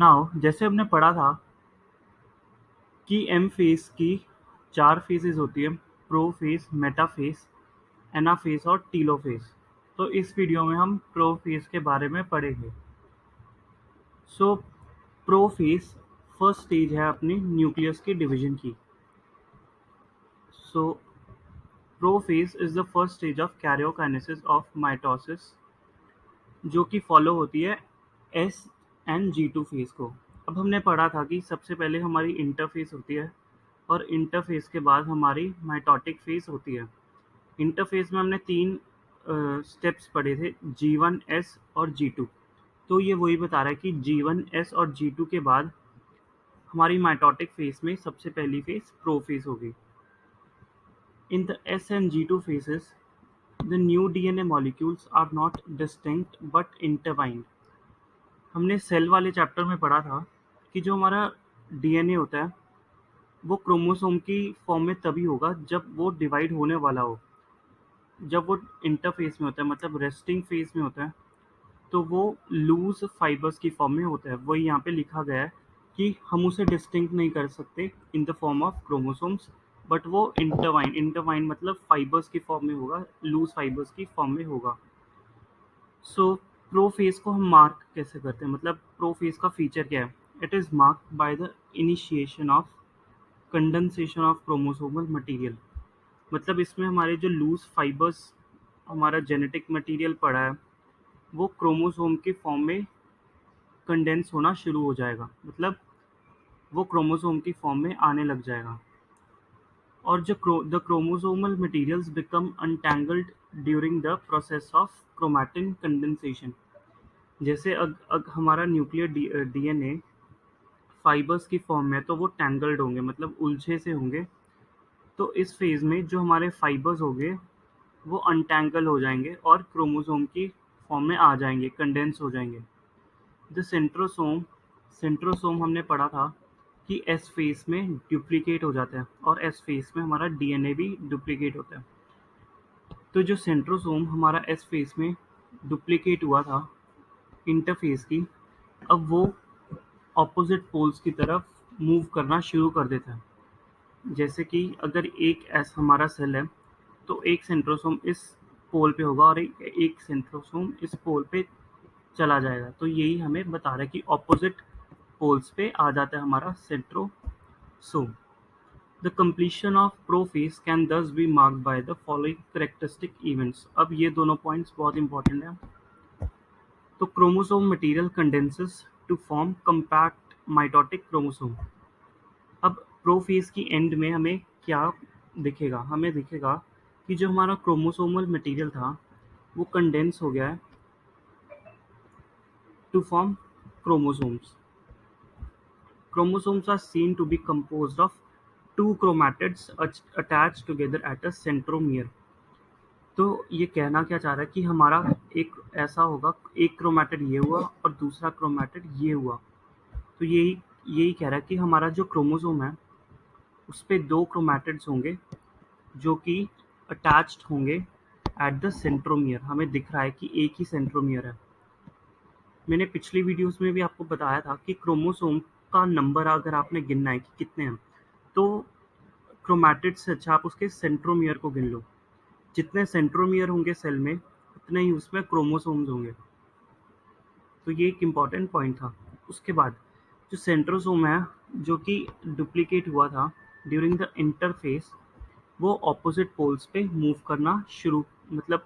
Now जैसे हमने पढ़ा था कि एम फेस की 4 फेजेस होती है, प्रोफेज, मेटाफेज, एनाफेज और टीलोफेज। तो इस वीडियो में हम प्रोफेज के बारे में पढ़ेंगे। सो प्रोफेज फर्स्ट स्टेज है अपनी न्यूक्लियस के डिवीजन की। So prophase is the first stage of karyokinesis of mitosis, जो कि फॉलो होती है S and G two phase को। अब हमने पढ़ा था कि सबसे पहले हमारी इंटरफेस होती है और इंटरफेस के बाद हमारी माइटोटिक फेज होती है। इंटरफेस में हमने 3 स्टेप्स पढ़े थे, G1S और G2। तो ये वही बता रहा है कि G1S और G2 के बाद हमारी माइटोटिक फेज में सबसे पहली फेज प्रोफेज होगी। In the S and G2 phases, the new DNA molecules are not distinct but intertwined। हमने सेल वाले चैप्टर में पढ़ा था कि जो हमारा डीएनए होता है वो क्रोमोसोम की फॉर्म में तभी होगा जब वो डिवाइड होने वाला हो। जब वो इंटरफेस में होता है, मतलब रेस्टिंग फेज में होता है, तो वो लूज फाइबर्स की फॉर्म में होता है। वही यहाँ पे लिखा गया है कि हम उसे डिस्टिंक्ट नहीं कर सकते in the form of chromosomes, but वो इंटरवाइन, इंटरवाइन मतलब फाइबर्स की फॉर्म में होगा, लूज फाइबर्स की फॉर्म में होगा। सो प्रोफेज को हम मार्क कैसे करते हैं, मतलब प्रोफेज का फीचर क्या है? It is marked by the initiation of condensation of chromosomal material. मतलब इसमें हमारे जो लूज फाइबर्स, हमारा जेनेटिक मटेरियल पड़ा है, वो क्रोमोसोम के फॉर्म में कंडेंस होना शुरू हो जाएगा, मतलब वो क्रोमोसोम की फॉर्म में आने लग जाएगा। और जो the chromosomal materials become untangled during the process of chromatin condensation. जैसे अग हमारा न्यूक्लियर डीएनए फाइबर्स की फॉर्म में है, तो वो टैंगल्ड होंगे, मतलब उलझे से होंगे। तो इस फेज में जो हमारे फाइबर्स होंगे वो अनटैंगल हो जाएंगे और क्रोमोसोम की फॉर्म में आ जाएंगे, कंडेंस हो जाएंगे। द सेंट्रोसोम, सेंट्रोसोम हमने पढ़ा था कि एस फेज में डुप्लीकेट हो जाता है और एस फेज में हमारा डीएनए भी डुप्लीकेट होता है। तो जो सेंट्रोसोम हमारा एस फेज में डुप्लीकेट हुआ था इंटरफेस की, अब वो ऑपोजिट पोल्स की तरफ मूव करना शुरू कर देता है। जैसे कि अगर एक एस हमारा सेल है तो एक सेंट्रोसोम इस पोल पे होगा और एक सेंट्रोसोम इस पोल पे चला जाएगा। तो यही हमें बता रहा है कि ऑपोजिट पोल्स पे आ जाता है हमारा centrosome. The completion of prophase can thus be marked by the following characteristic events. अब ये दोनों पॉइंट्स बहुत इंपॉर्टेंट है। तो chromosome material condenses to form compact mitotic chromosome. अब प्रोफेज की एंड में हमें क्या दिखेगा? हमें दिखेगा कि जो हमारा क्रोमोसोमल मटेरियल था वो कंडेंस हो गया है to form chromosomes. Chromosomes are seen to be composed of two chromatids attached together at a centromere. तो ये कहना क्या चाह रहा है कि हमारा एक ऐसा होगा, एक क्रोमैटिड ये हुआ और दूसरा क्रोमैटिड ये हुआ। तो यही यही कह रहा है कि हमारा जो क्रोमोसोम है उस पे 2 क्रोमैटिड्स होंगे जो कि अटैच्ड होंगे एट द सेंट्रोमियर। हमें दिख रहा है कि एक ही सेंट्रोमियर है। मैंने पिछली वीडियोस में भी आपको बताया था कि क्रोमोसोम का नंबर अगर आपने गिनना है कि कितने हैं, तो क्रोमैटिड से अच्छा आप उसके सेंट्रोमियर को गिन लो। जितने सेंट्रोमियर होंगे सेल में उतने ही उसमें क्रोमोसोम्स होंगे। तो ये एक इम्पॉर्टेंट पॉइंट था। उसके बाद जो सेंट्रोसोम है जो कि डुप्लीकेट हुआ था ड्यूरिंग द इंटरफेस, वो ऑपोजिट पोल्स पे मूव करना शुरू, मतलब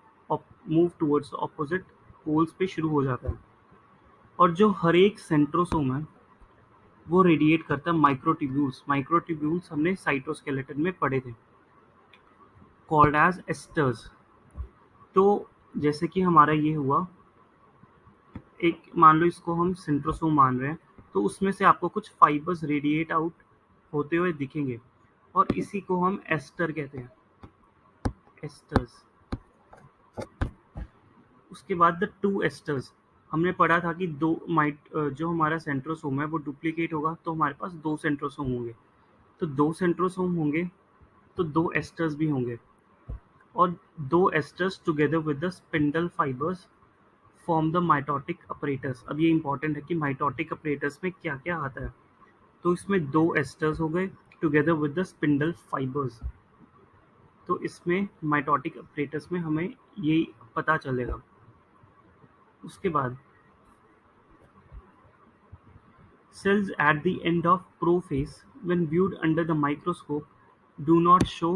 मूव टूवर्ड्स ऑपोजिट पोल्स पे शुरू हो जाता है। और जो हर एक सेंट्रोसोम है वो रेडिएट करता है माइक्रोट्यूब्यूल्स। माइक्रोट्यूब्यूल्स हमने साइटोस्केलेटन में पढ़े थे, कॉल्ड एज एस्टर्स। तो जैसे कि हमारा ये हुआ, एक मान लो इसको हम सेंट्रोसोम मान रहे हैं, तो उसमें से आपको कुछ फाइबर्स रेडिएट आउट होते हुए दिखेंगे और इसी को हम एस्टर कहते हैं, एस्टर्स। उसके बाद द टू एस्टर्स, हमने पढ़ा था कि जो हमारा सेंट्रोसोम है वो डुप्लीकेट होगा तो हमारे पास 2 सेंट्रोसोम होंगे। तो 2 सेंट्रोसोम होंगे तो 2 एस्टर्स भी होंगे और 2 asters together with the spindle fibres form the mitotic apparatus. अब ये इंपॉर्टेंट है कि माइटोटिक अपरेटस में क्या क्या आता है। तो इसमें 2 एस्टर्स हो गए together with the spindle fibres. तो इसमें माइटोटिक अपरेटस में हमें ये पता चलेगा। उसके बाद cells at the end of prophase when viewed under the microscope do not show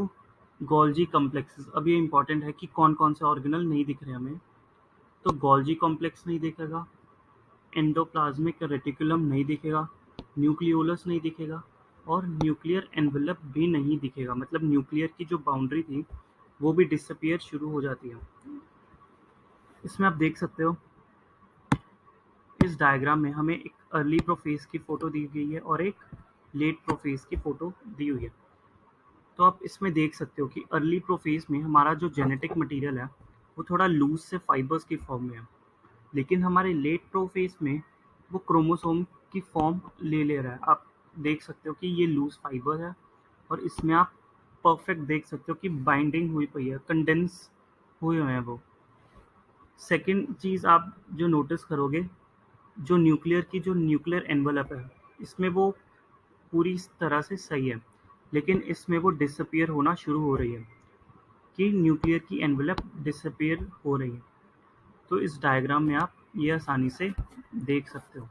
Golgi complexes। अब ये इंपॉर्टेंट है कि कौन कौन से ऑर्गेनल नहीं दिख रहे हमें। तो गोल्जी कॉम्प्लेक्स नहीं दिखेगा, एंडोप्लाज्मिक रेटिकुलम नहीं दिखेगा, न्यूक्लियोलस नहीं दिखेगा और न्यूक्लियर एनवेलप भी नहीं दिखेगा। मतलब न्यूक्लियर की जो बाउंड्री थी वो भी डिसअपियर शुरू हो जाती है। इसमें आप देख सकते हो इस डायग्राम में हमें एक अर्ली प्रोफेज की फोटो दी गई है और एक लेट प्रोफेज की फोटो दी हुई है। तो आप इसमें देख सकते हो कि अर्ली प्रोफेज में हमारा जो जेनेटिक मटेरियल है वो थोड़ा लूज से फाइबर्स की फॉर्म में है, लेकिन हमारे लेट प्रोफेज में वो क्रोमोसोम की फॉर्म ले रहा है। आप देख सकते हो कि ये लूज फाइबर है और इसमें आप परफेक्ट देख सकते हो कि बाइंडिंग हुई पई है, कंडेंस हुए हुए हैं वो। सेकंड चीज़ आप जो नोटिस करोगे, जो न्यूक्लियर एनवलप है इसमें वो पूरी तरह से सही है, लेकिन इसमें वो डिसअपियर होना शुरू हो रही है कि न्यूक्लियर की एनवलप डिसअपियर हो रही है। तो इस डायग्राम में आप ये आसानी से देख सकते हो।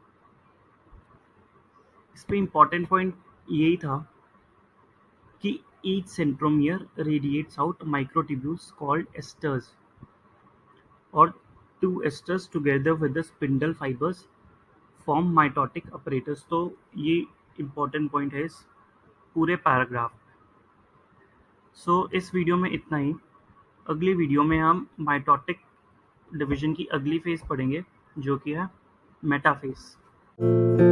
इस पे इम्पॉर्टेंट पॉइंट यही था कि each centromere radiates out microtubules called asters और 2 asters together with the spindle fibres form mitotic apparatus. तो ये इम्पॉर्टेंट पॉइंट है इस पूरे पैराग्राफ। सो इस वीडियो में इतना ही। अगली वीडियो में हम माइटोटिक डिवीजन की अगली फेज पढ़ेंगे जो कि है मेटाफेज।